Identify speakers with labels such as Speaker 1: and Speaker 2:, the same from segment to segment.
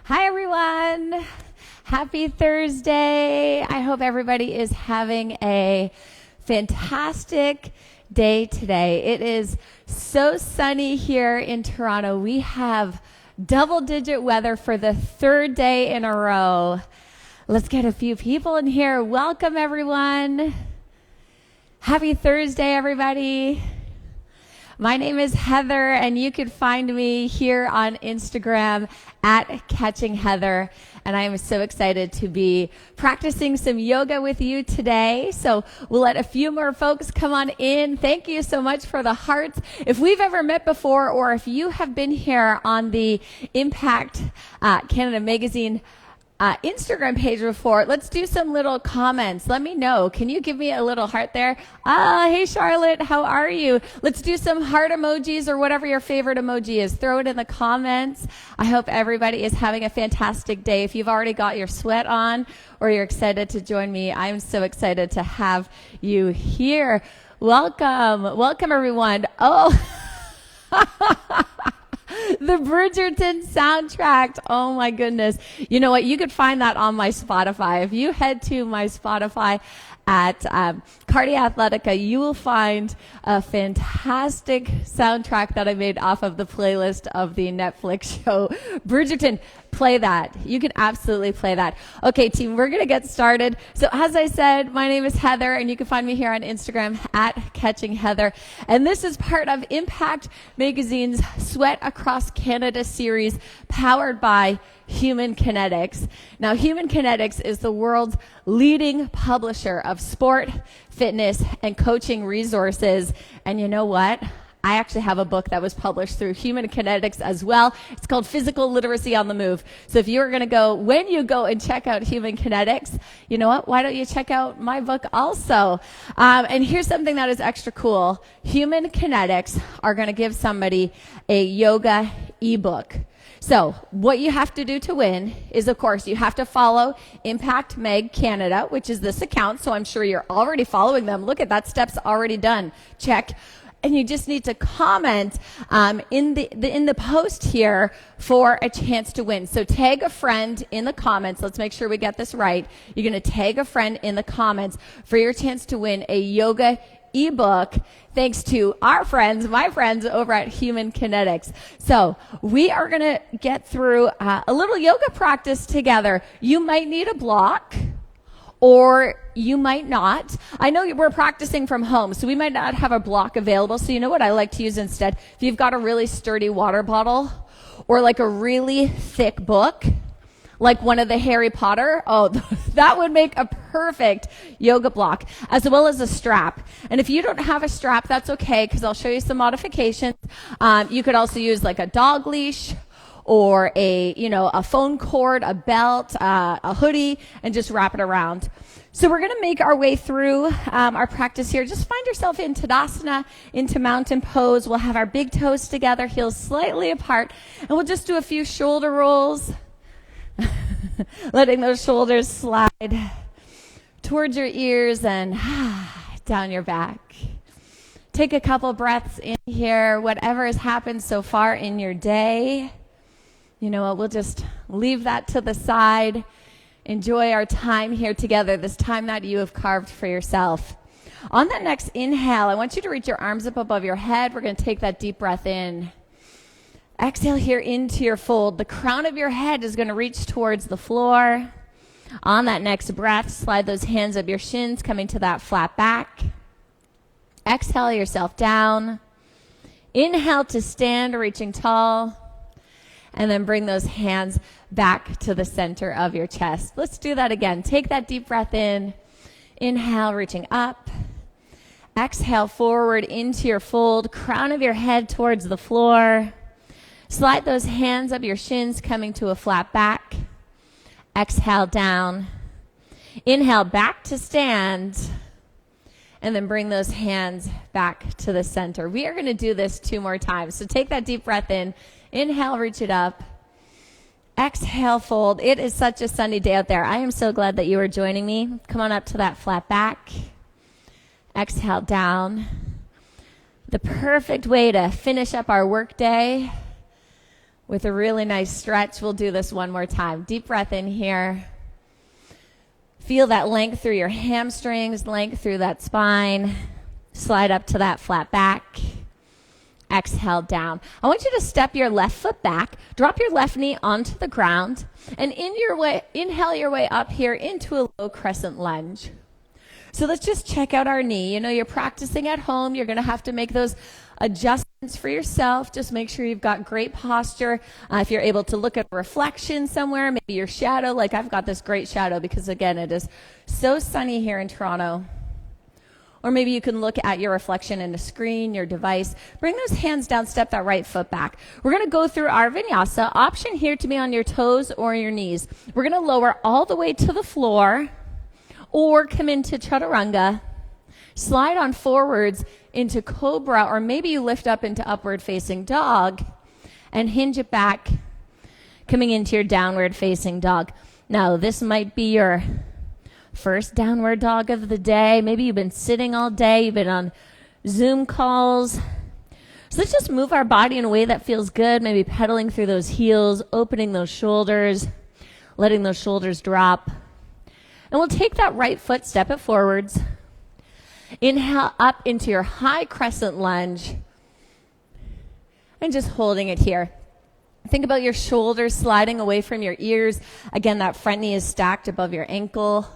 Speaker 1: Hi, everyone. Happy Thursday. I hope everybody is having a fantastic day today. It is so sunny here in Toronto. We have double-digit weather for the third day in a row. Let's get a few people in here. Welcome, everyone. Happy Thursday, everybody. My name is Heather, and you can find me here on Instagram at Catching Heather. And I am so excited to be practicing some yoga with you today. So we'll let a few more folks come on in. Thank you so much for the hearts. If we've ever met before, or if you have been here on the Impact Canada Magazine Instagram page before, let's do some little comments. Let me know. Can you give me a little heart there? Hey Charlotte, how are you? Let's do some heart emojis or whatever your favorite emoji is. Throw it in the comments. I hope everybody is having a fantastic day. If you've already got your sweat on or you're excited to join me, I'm so excited to have you here. Welcome everyone. Oh, the Bridgerton soundtrack. Oh my goodness. You know what? You could find that on my Spotify. If you head to my Spotify at Cardia Athletica, you will find a fantastic soundtrack that I made off of the playlist of the Netflix show Bridgerton. Play that. You can absolutely play that. Okay, team, we're going to get started. So as I said, my name is Heather, and you can find me here on Instagram at Catching Heather. And this is part of Impact Magazine's Sweat Across Canada series, powered by Human Kinetics. Now, Human Kinetics is the world's leading publisher of sport, fitness, and coaching resources. And you know what? I actually have a book that was published through Human Kinetics as well. It's called Physical Literacy on the Move. So if you're going to go, when you go and check out Human Kinetics, you know what? Why don't you check out my book also? And here's something that is extra cool. Human Kinetics are going to give somebody a yoga ebook. So what you have to do to win is, of course, you have to follow Impact Mag Canada, which is this account. So I'm sure you're already following them. Look at that, step's already done. Check. And you just need to comment in the post here for a chance to win. So tag a friend in the comments. Let's make sure we get this right. You're going to tag a friend in the comments for your chance to win a yoga ebook, thanks to our friends, my friends over at Human Kinetics. So we are going to get through a little yoga practice together. You might need a block, or you might not. I know we're practicing from home, so we might not have a block available. So you know what I like to use instead? If you've got a really sturdy water bottle or like a really thick book, like one of the Harry Potter, that would make a perfect yoga block, as well as a strap. And if you don't have a strap, that's okay, because I'll show you some modifications. You could also use like a dog leash, or a phone cord, a belt, a hoodie, and just wrap it around. So we're going to make our way through our practice here. Just find yourself in Tadasana, into mountain pose. We'll have our big toes together, heels slightly apart, and we'll just do a few shoulder rolls, letting those shoulders slide towards your ears and down your back. Take a couple breaths in here, whatever has happened so far in your day. You know what, we'll just leave that to the side. Enjoy our time here together, this time that you have carved for yourself. On that next inhale, I want you to reach your arms up above your head. We're going to take that deep breath in. Exhale here into your fold. The crown of your head is going to reach towards the floor. On that next breath, slide those hands up your shins, coming to that flat back. Exhale yourself down. Inhale to stand, reaching tall. And then bring those hands back to the center of your chest. Let's do that again. Take that deep breath in. Inhale, reaching up. Exhale, forward into your fold. Crown of your head towards the floor. Slide those hands up your shins, coming to a flat back. Exhale, down. Inhale, back to stand. And then bring those hands back to the center. We are going to do this 2 more times. So take that deep breath in. Inhale, reach it up. Exhale, fold. It is such a sunny day out there. I am so glad that you are joining me. Come on up to that flat back. Exhale, down. The perfect way to finish up our work day. With a really nice stretch, we'll do this one more time. Deep breath in here. Feel that length through your hamstrings, length through that spine. Slide up to that flat back. Exhale down. I want you to step your left foot back, drop your left knee onto the ground, and inhale your way up here into a low crescent lunge. So let's just check out our knee. You know, you're practicing at home. You're going to have to make those adjustments for yourself. Just make sure you've got great posture. If you're able to look at a reflection somewhere, maybe your shadow, like I've got this great shadow because, again, it is so sunny here in Toronto. Or maybe you can look at your reflection in the screen, your device. Bring those hands down, step that right foot back. We're going to go through our vinyasa. Option here to be on your toes or your knees. We're going to lower all the way to the floor or come into chaturanga. Slide on forwards into cobra, or maybe you lift up into upward facing dog and hinge it back, coming into your downward facing dog. Now, this might be your first downward dog of the day. Maybe you've been sitting all day. You've been on Zoom calls. So let's just move our body in a way that feels good, maybe pedaling through those heels, opening those shoulders, letting those shoulders drop. And we'll take that right foot, step it forwards. Inhale up into your high crescent lunge and just holding it here. Think about your shoulders sliding away from your ears. Again, that front knee is stacked above your ankle,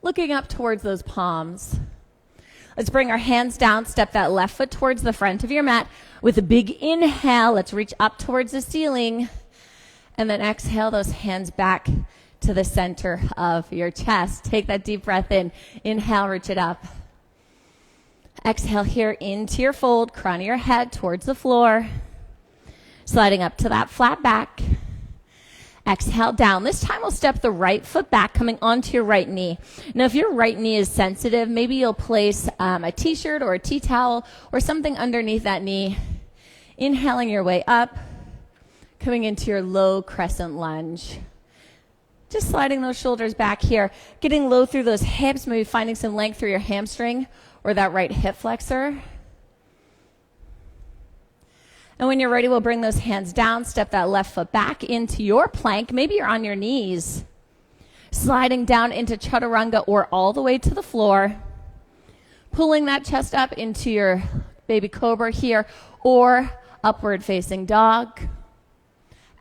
Speaker 1: looking up towards those palms. Let's bring our hands down, step that left foot towards the front of your mat. With a big inhale, let's reach up towards the ceiling. And then exhale those hands back to the center of your chest. Take that deep breath in. Inhale, reach it up. Exhale here into your fold, crown of your head towards the floor. Sliding up to that flat back. Exhale down. This time we'll step the right foot back, coming onto your right knee. Now, if your right knee is sensitive, maybe you'll place a t-shirt or a tea towel or something underneath that knee. Inhaling your way up, coming into your low crescent lunge. Just sliding those shoulders back here, getting low through those hips, maybe finding some length through your hamstring or that right hip flexor. And when you're ready, we'll bring those hands down, step that left foot back into your plank. Maybe you're on your knees, sliding down into chaturanga or all the way to the floor, pulling that chest up into your baby cobra here or upward facing dog,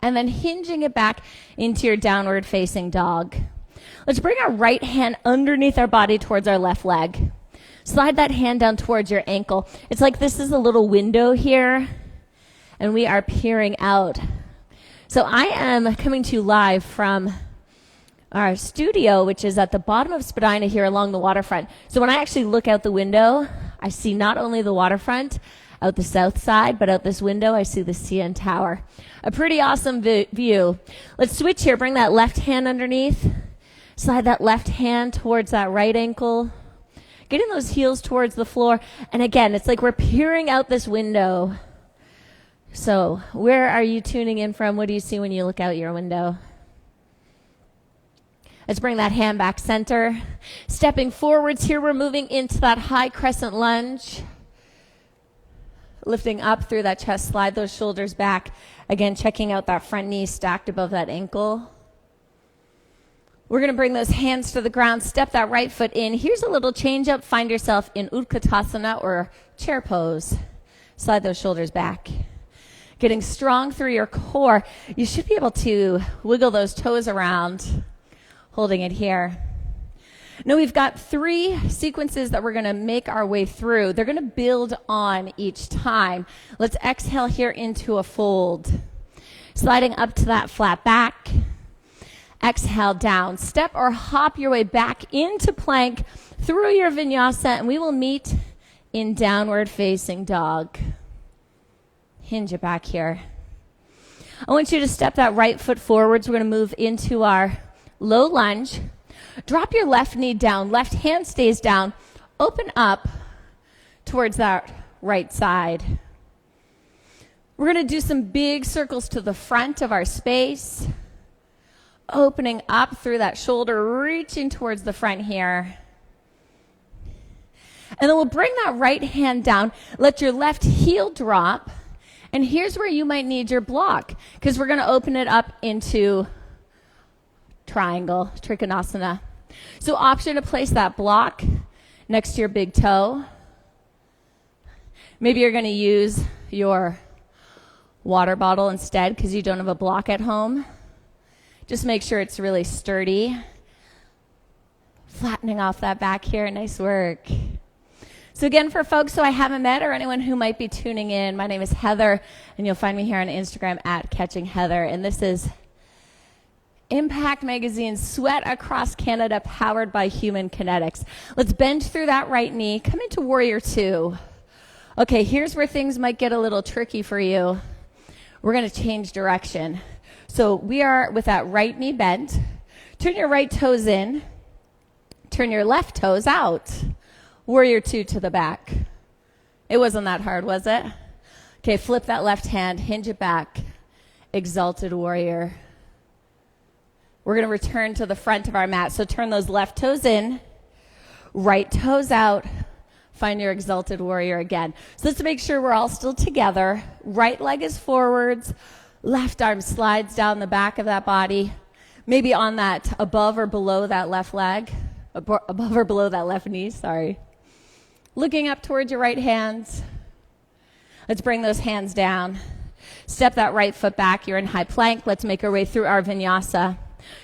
Speaker 1: and then hinging it back into your downward facing dog. Let's bring our right hand underneath our body towards our left leg. Slide that hand down towards your ankle. It's like this is a little window here, and we are peering out. So I am coming to you live from our studio, which is at the bottom of Spadina here along the waterfront. So when I actually look out the window, I see not only the waterfront out the south side, but out this window, I see the CN Tower. A pretty awesome view. Let's switch here. Bring that left hand underneath. Slide that left hand towards that right ankle. Getting those heels towards the floor. And again, it's like we're peering out this window. So where are you tuning in from? What do you see when you look out your window? Let's bring that hand back center. Stepping forwards here, we're moving into that high crescent lunge. Lifting up through that chest, slide those shoulders back. Again, checking out that front knee stacked above that ankle. We're going to bring those hands to the ground, step that right foot in. Here's a little change up. Find yourself in Utkatasana or chair pose. Slide those shoulders back. Getting strong through your core. You should be able to wiggle those toes around, holding it here. Now we've got 3 sequences that we're going to make our way through. They're going to build on each time. Let's exhale here into a fold. Sliding up to that flat back. Exhale down. Step or hop your way back into plank through your vinyasa, and we will meet in downward facing dog. Hinge it back here. I want you to step that right foot forwards. We're going to move into our low lunge. Drop your left knee down. Left hand stays down. Open up towards that right side. We're going to do some big circles to the front of our space. Opening up through that shoulder, reaching towards the front here. And then we'll bring that right hand down. Let your left heel drop. And here's where you might need your block, because we're going to open it up into triangle, Trikonasana. So option to place that block next to your big toe. Maybe you're going to use your water bottle instead because you don't have a block at home. Just make sure it's really sturdy. Flattening off that back here. Nice work. So again, for folks who I haven't met or anyone who might be tuning in, my name is Heather, and you'll find me here on Instagram at Catching Heather. And this is Impact Magazine's Sweat Across Canada, powered by Human Kinetics. Let's bend through that right knee. Come into Warrior 2. Okay, here's where things might get a little tricky for you. We're going to change direction. So we are with that right knee bent. Turn your right toes in. Turn your left toes out. Warrior 2 to the back. It wasn't that hard, was it? Okay, flip that left hand, hinge it back. Exalted Warrior. We're going to return to the front of our mat. So turn those left toes in, right toes out. Find your Exalted Warrior again. So let's make sure we're all still together. Right leg is forwards. Left arm slides down the back of that body. Maybe on that above or below that left leg. Above or below that left knee, sorry. Looking up towards your right hands. Let's bring those hands down. Step that right foot back. You're in high plank. Let's make our way through our vinyasa.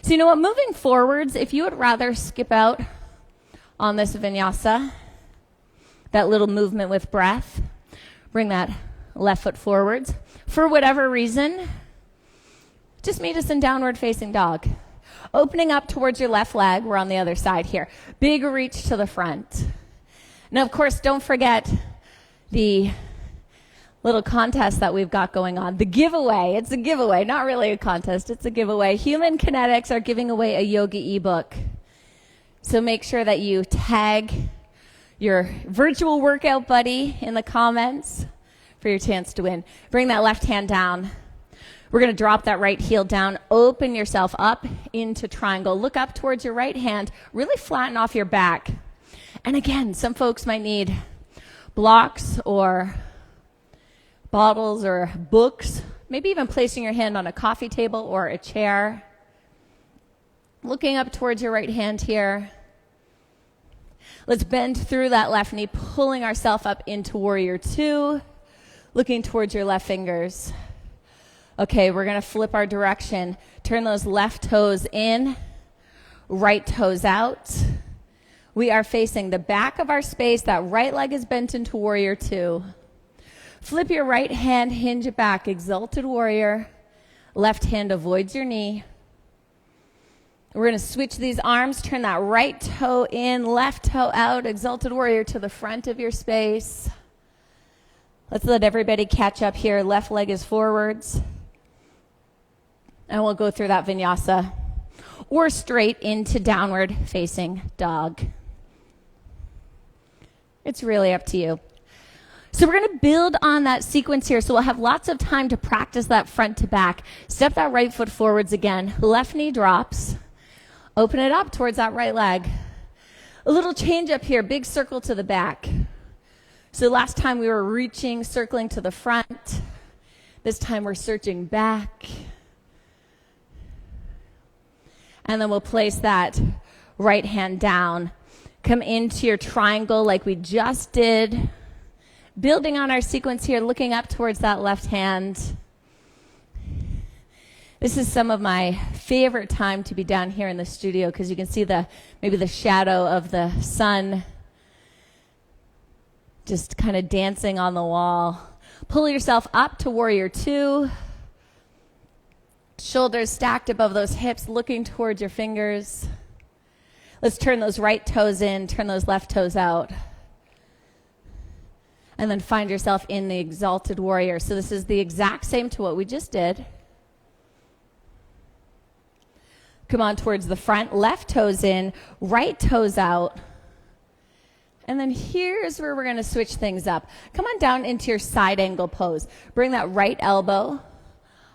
Speaker 1: So you know what? Moving forwards, if you would rather skip out on this vinyasa, that little movement with breath, bring that left foot forwards. For whatever reason, just meet us in downward facing dog. Opening up towards your left leg. We're on the other side here. Big reach to the front. Now, of course, don't forget the little contest that we've got going on. The giveaway. It's a giveaway, not really a contest. It's a giveaway. Human Kinetics are giving away a yoga ebook. So make sure that you tag your virtual workout buddy in the comments for your chance to win. Bring that left hand down. We're going to drop that right heel down. Open yourself up into triangle. Look up towards your right hand. Really flatten off your back. And again, some folks might need blocks or bottles or books. Maybe even placing your hand on a coffee table or a chair. Looking up towards your right hand here. Let's bend through that left knee, pulling ourselves up into Warrior 2. Looking towards your left fingers. Okay, we're going to flip our direction. Turn those left toes in, right toes out. We are facing the back of our space. That right leg is bent into Warrior 2. Flip your right hand, hinge it back, Exalted Warrior. Left hand avoids your knee. We're going to switch these arms. Turn that right toe in, left toe out, Exalted Warrior to the front of your space. Let's let everybody catch up here. Left leg is forwards. And we'll go through that vinyasa. Or straight into downward facing dog. It's really up to you. So we're going to build on that sequence here. So we'll have lots of time to practice that front to back. Step that right foot forwards again. Left knee drops. Open it up towards that right leg. A little change up here. Big circle to the back. So last time we were reaching, circling to the front. This time we're searching back. And then we'll place that right hand down. Come into your triangle like we just did. Building on our sequence here, looking up towards that left hand. This is some of my favorite time to be down here in the studio because you can see maybe the shadow of the sun just kind of dancing on the wall. Pull yourself up to Warrior 2. Shoulders stacked above those hips, looking towards your fingers. Let's turn those right toes in, turn those left toes out. And then find yourself in the Exalted Warrior. So this is the exact same to what we just did. Come on towards the front, left toes in, right toes out. And then here's where we're going to switch things up. Come on down into your side angle pose. Bring that right elbow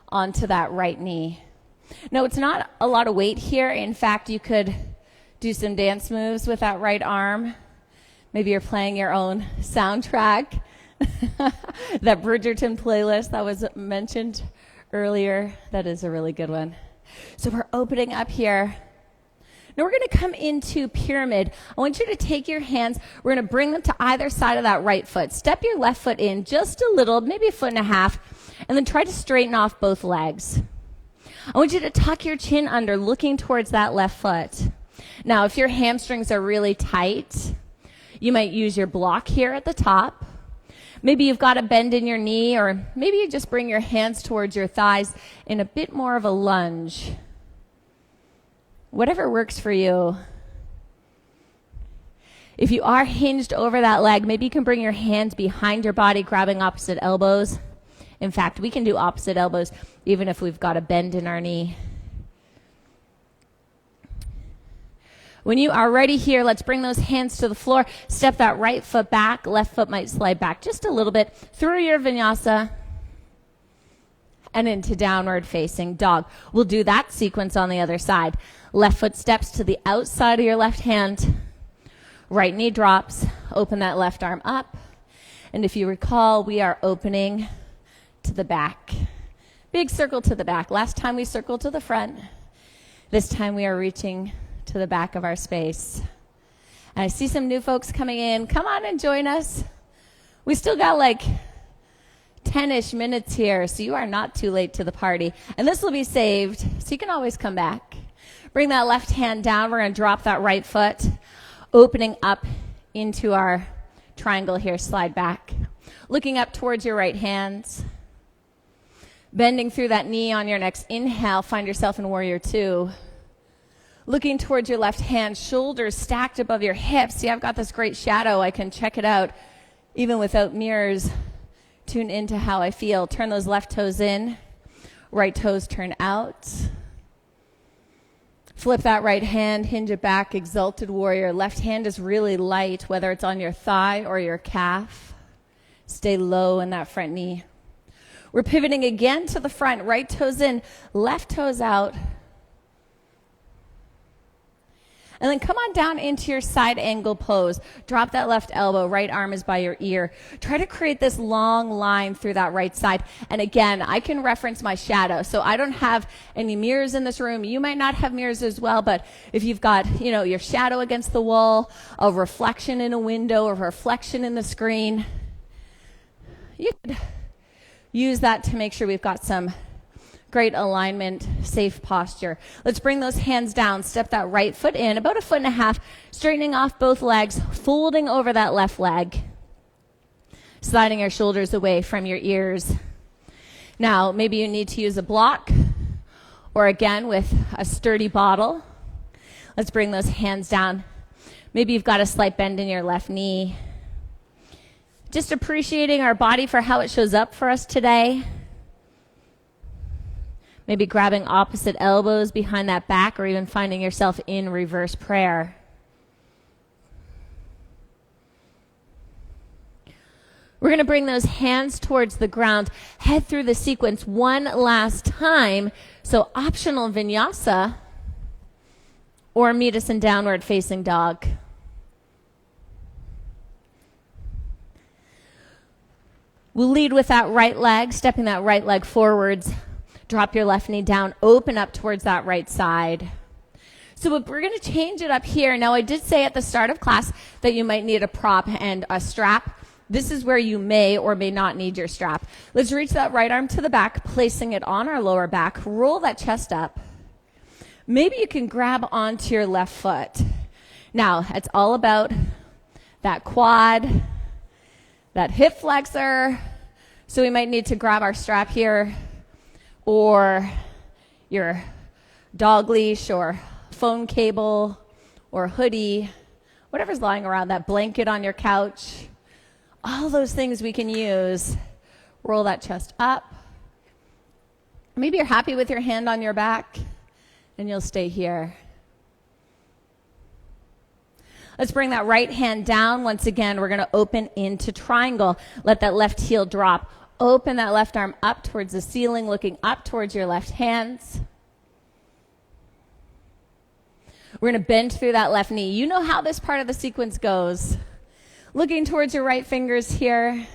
Speaker 1: onto that right knee. No, it's not a lot of weight here. In fact, you could do some dance moves with that right arm. Maybe you're playing your own soundtrack. That Bridgerton playlist that was mentioned earlier, that is a really good one. So we're opening up here. Now we're going to come into pyramid. I want you to take your hands. We're going to bring them to either side of that right foot. Step your left foot in just a little, maybe 1.5 feet, and then try to straighten off both legs. I want you to tuck your chin under, looking towards that left foot. Now, if your hamstrings are really tight, you might use your block here at the top. Maybe you've got a bend in your knee, or maybe you just bring your hands towards your thighs in a bit more of a lunge. Whatever works for you. If you are hinged over that leg, maybe you can bring your hands behind your body, grabbing opposite elbows. In fact, we can do opposite elbows even if we've got a bend in our knee. When you are ready here, let's bring those hands to the floor. Step that right foot back. Left foot might slide back just a little bit through your vinyasa and into downward facing dog. We'll do that sequence on the other side. Left foot steps to the outside of your left hand. Right knee drops. Open that left arm up. And if you recall, we are opening to the back. Big circle to the back. Last time we circled to the front. This time we are reaching to the back of our space. And I see some new folks coming in. Come on and join us. We still got like 10-ish minutes here, so you are not too late to the party. And this will be saved, so you can always come back. Bring that left hand down. We're going to drop that right foot, opening up into our triangle here. Slide back. Looking up towards your right hands. Bending through that knee on your next inhale. Find yourself in Warrior Two. Looking towards your left hand, shoulders stacked above your hips. See, I've got this great shadow. I can check it out even without mirrors. Tune into how I feel. Turn those left toes in. Right toes turn out. Flip that right hand, hinge it back, Exalted Warrior. Left hand is really light, whether it's on your thigh or your calf. Stay low in that front knee. We're pivoting again to the front. Right toes in, left toes out. And then come on down into your side angle pose. Drop that left elbow. Right arm is by your ear. Try to create this long line through that right side. And again, I can reference my shadow. So I don't have any mirrors in this room. You might not have mirrors as well, but if you've got, your shadow against the wall, a reflection in a window, a reflection in the screen, you could use that to make sure we've got some great alignment, safe posture. Let's bring those hands down. Step that right foot in, about 1.5 feet, straightening off both legs, folding over that left leg, sliding your shoulders away from your ears. Now, maybe you need to use a block, or again, with a sturdy bottle. Let's bring those hands down. Maybe you've got a slight bend in your left knee. Just appreciating our body for how it shows up for us today. Maybe grabbing opposite elbows behind that back, or even finding yourself in reverse prayer. We're going to bring those hands towards the ground, head through the sequence one last time. So optional vinyasa, or meet us in downward facing dog. We'll lead with that right leg, stepping that right leg forwards. Drop your left knee down, open up towards that right side. So we're going to change it up here. Now, I did say at the start of class that you might need a prop and a strap. This is where you may or may not need your strap. Let's reach that right arm to the back, placing it on our lower back. Roll that chest up. Maybe you can grab onto your left foot. Now, it's all about that quad, that hip flexor. So we might need to grab our strap here, or your dog leash, or phone cable, or hoodie, whatever's lying around, that blanket on your couch. All those things we can use. Roll that chest up. Maybe you're happy with your hand on your back, and you'll stay here. Let's bring that right hand down. Once again, we're going to open into triangle. Let that left heel drop. Open that left arm up towards the ceiling, looking up towards your left hands. We're going to bend through that left knee. You know how this part of the sequence goes. Looking towards your right fingers here.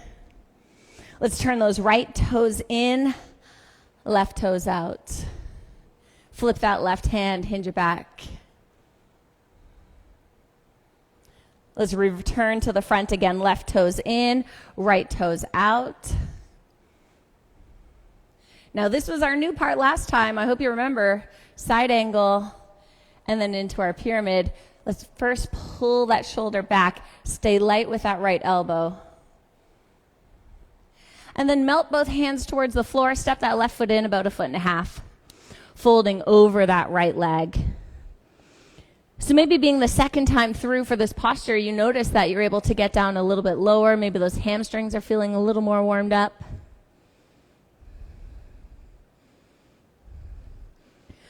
Speaker 1: Let's turn those right toes in, left toes out. Flip that left hand, hinge it back. Let's return to the front again. Left toes in, right toes out. Now this was our new part last time. I hope you remember. Side angle and then into our pyramid. Let's first pull that shoulder back. Stay light with that right elbow. And then melt both hands towards the floor. Step that left foot in about 1.5 feet. Folding over that right leg. So maybe being the second time through for this posture, you notice that you're able to get down a little bit lower. Maybe those hamstrings are feeling a little more warmed up.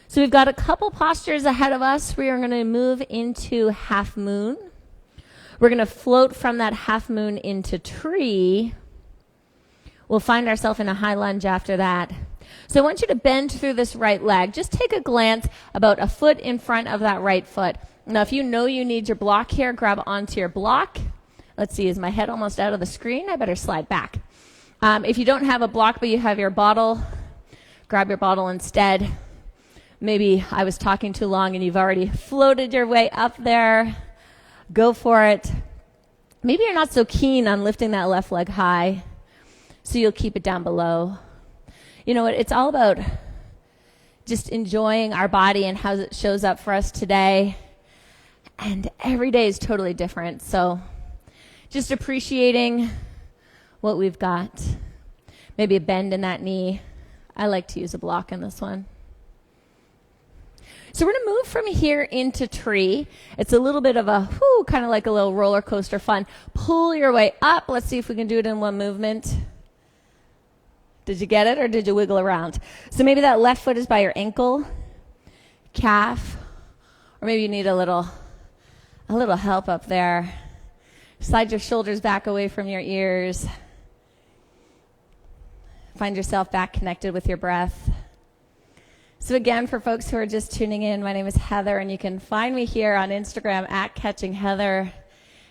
Speaker 1: So we've got a couple postures ahead of us. We are going to move into half moon. We're going to float from that half moon into tree. We'll find ourselves in a high lunge after that. So I want you to bend through this right leg. Just take a glance about 1 foot in front of that right foot. Now, if you know you need your block here, grab onto your block. Let's see, is my head almost out of the screen? I better slide back. If you don't have a block but you have your bottle, grab your bottle instead. Maybe I was talking too long and you've already floated your way up there. Go for it. Maybe you're not so keen on lifting that left leg high, so you'll keep it down below. You know what? It's all about just enjoying our body and how it shows up for us today. And every day is totally different. So just appreciating what we've got. Maybe a bend in that knee. I like to use a block in this one. So we're going to move from here into tree. It's a little bit of a, kind of like a little roller coaster fun. Pull your way up. Let's see if we can do it in one movement. Did you get it or did you wiggle around? So maybe that left foot is by your ankle, calf, or maybe you need a little help up there. Slide your shoulders back away from your ears. Find yourself back connected with your breath. So again, for folks who are just tuning in, my name is Heather, and you can find me here on Instagram at Catching Heather.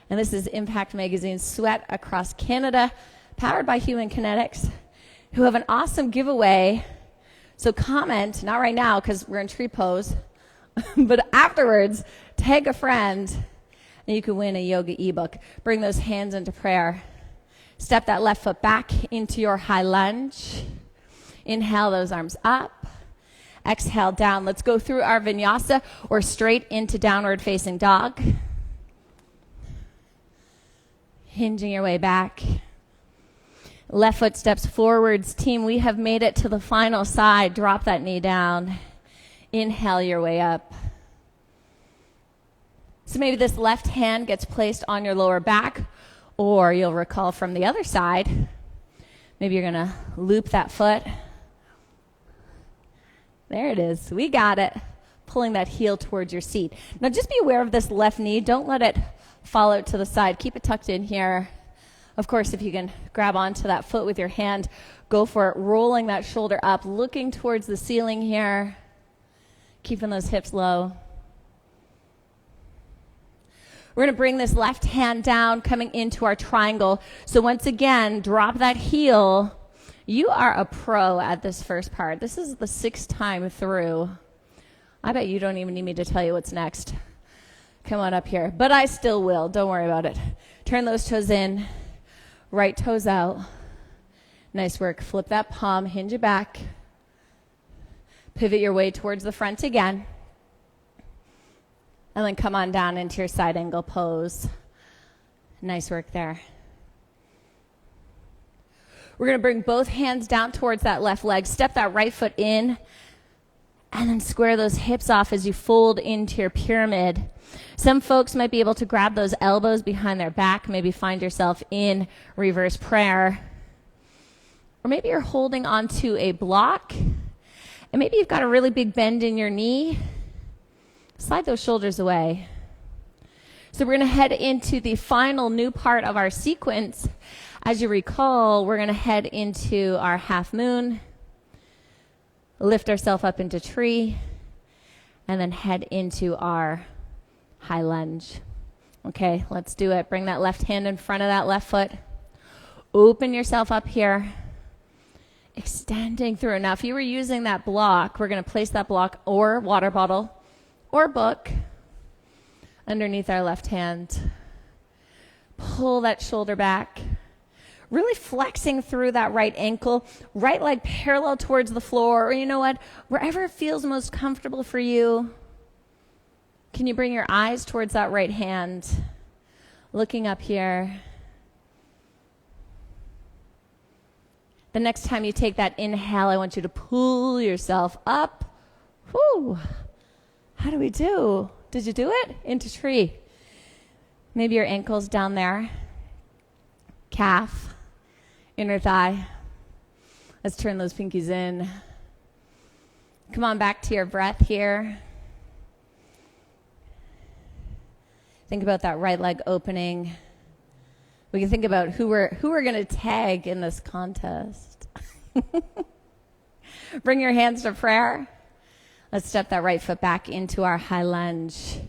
Speaker 1: And this is Impact Magazine's Sweat Across Canada, powered by Human Kinetics, who have an awesome giveaway. So comment, not right now because we're in tree pose, but afterwards, tag a friend, and you can win a yoga ebook. Bring those hands into prayer. Step that left foot back into your high lunge. Inhale those arms up. Exhale down. Let's go through our vinyasa or straight into downward facing dog. Hinging your way back. Left foot steps forwards. Team, we have made it to the final side. Drop that knee down. Inhale your way up. So maybe this left hand gets placed on your lower back, or you'll recall from the other side, maybe you're going to loop that foot. There it is. We got it. Pulling that heel towards your seat. Now just be aware of this left knee. Don't let it fall out to the side. Keep it tucked in here. Of course, if you can grab onto that foot with your hand, go for it. Rolling that shoulder up, looking towards the ceiling here. Keeping those hips low. We're going to bring this left hand down, coming into our triangle. So once again, drop that heel. You are a pro at this first part. This is the 6th time through. I bet you don't even need me to tell you what's next. Come on up here. But I still will. Don't worry about it. Turn those toes in. Right toes out. Nice work. Flip that palm. Hinge it back. Pivot your way towards the front again. And then come on down into your side angle pose. Nice work there. We're going to bring both hands down towards that left leg. Step that right foot in. And then square those hips off as you fold into your pyramid. Some folks might be able to grab those elbows behind their back. Maybe find yourself in reverse prayer. Or maybe you're holding onto a block. And maybe you've got a really big bend in your knee. Slide those shoulders away. So we're going to head into the final new part of our sequence. As you recall, we're going to head into our half moon, lift ourselves up into tree, and then head into our high lunge. Okay, let's do it. Bring that left hand in front of that left foot. Open yourself up here. Extending through. Now, if you were using that block, we're going to place that block or water bottle or book underneath our left hand. Pull that shoulder back. Really flexing through that right ankle, right leg parallel towards the floor, or you know what, wherever it feels most comfortable for you. Can you bring your eyes towards that right hand? Looking up here. The next time you take that inhale, I want you to pull yourself up. Whew. How do we do? Did you do it? Into tree. Maybe your ankle's down there. Calf. Inner thigh. Let's turn those pinkies in. Come on back to your breath here. Think about that right leg opening. We can think about who we're going to tag in this contest. Bring your hands to prayer. Let's step that right foot back into our high lunge.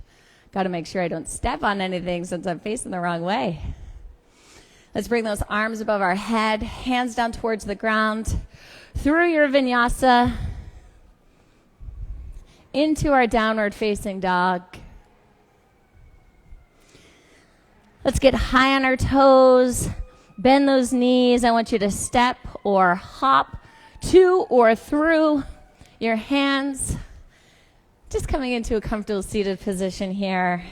Speaker 1: Got to make sure I don't step on anything since I'm facing the wrong way. Let's bring those arms above our head, hands down towards the ground, through your vinyasa, into our downward facing dog. Let's get high on our toes, bend those knees. I want you to step or hop to or through your hands. Just coming into a comfortable seated position here.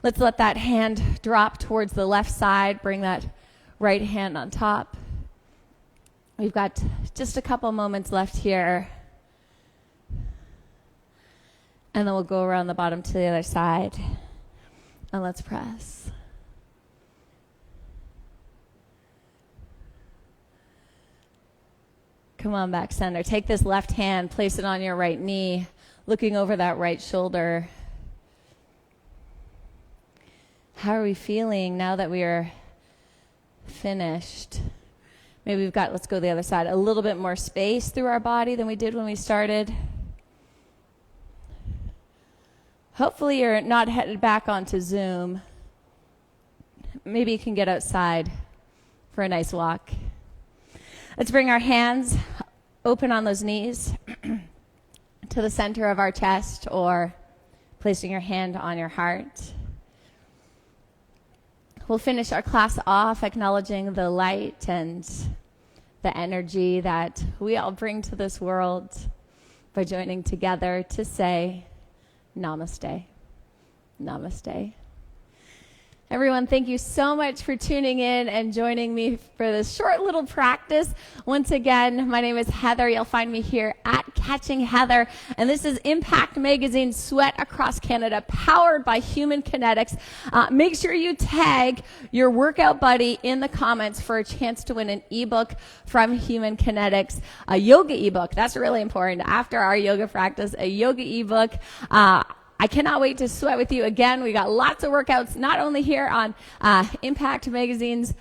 Speaker 1: Let's let that hand drop towards the left side. Bring that right hand on top. We've got just a couple moments left here. And then we'll go around the bottom to the other side. And let's press. Come on back center. Take this left hand, place it on your right knee, looking over that right shoulder. How are we feeling now that we are finished? Maybe we've got, let's go the other side, a little bit more space through our body than we did when we started. Hopefully you're not headed back onto Zoom. Maybe you can get outside for a nice walk. Let's bring our hands open on those knees to the center of our chest, or placing your hand on your heart. We'll finish our class off acknowledging the light and the energy that we all bring to this world by joining together to say Namaste. Namaste. Everyone, thank you so much for tuning in and joining me for this short little practice. Once again, my name is Heather. You'll find me here at Catching Heather. And this is Impact Magazine's Sweat Across Canada, powered by Human Kinetics. Make sure you tag your workout buddy in the comments for a chance to win an ebook from Human Kinetics, a yoga ebook. That's really important. After our yoga practice, a yoga ebook. I cannot wait to sweat with you again. We got lots of workouts, not only here on Impact Magazine's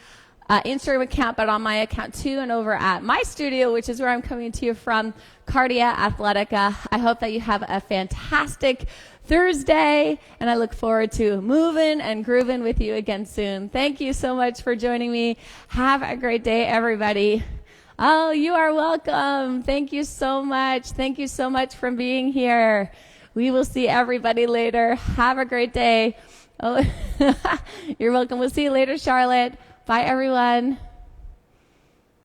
Speaker 1: Instagram account, but on my account too, and over at my studio, which is where I'm coming to you from, Cardia Athletica. I hope that you have a fantastic Thursday, and I look forward to moving and grooving with you again soon. Thank you so much for joining me. Have a great day, everybody. Oh, you are welcome. Thank you so much. Thank you so much for being here. We will see everybody later. Have a great day. Oh, you're welcome. We'll see you later, Charlotte. Bye, everyone.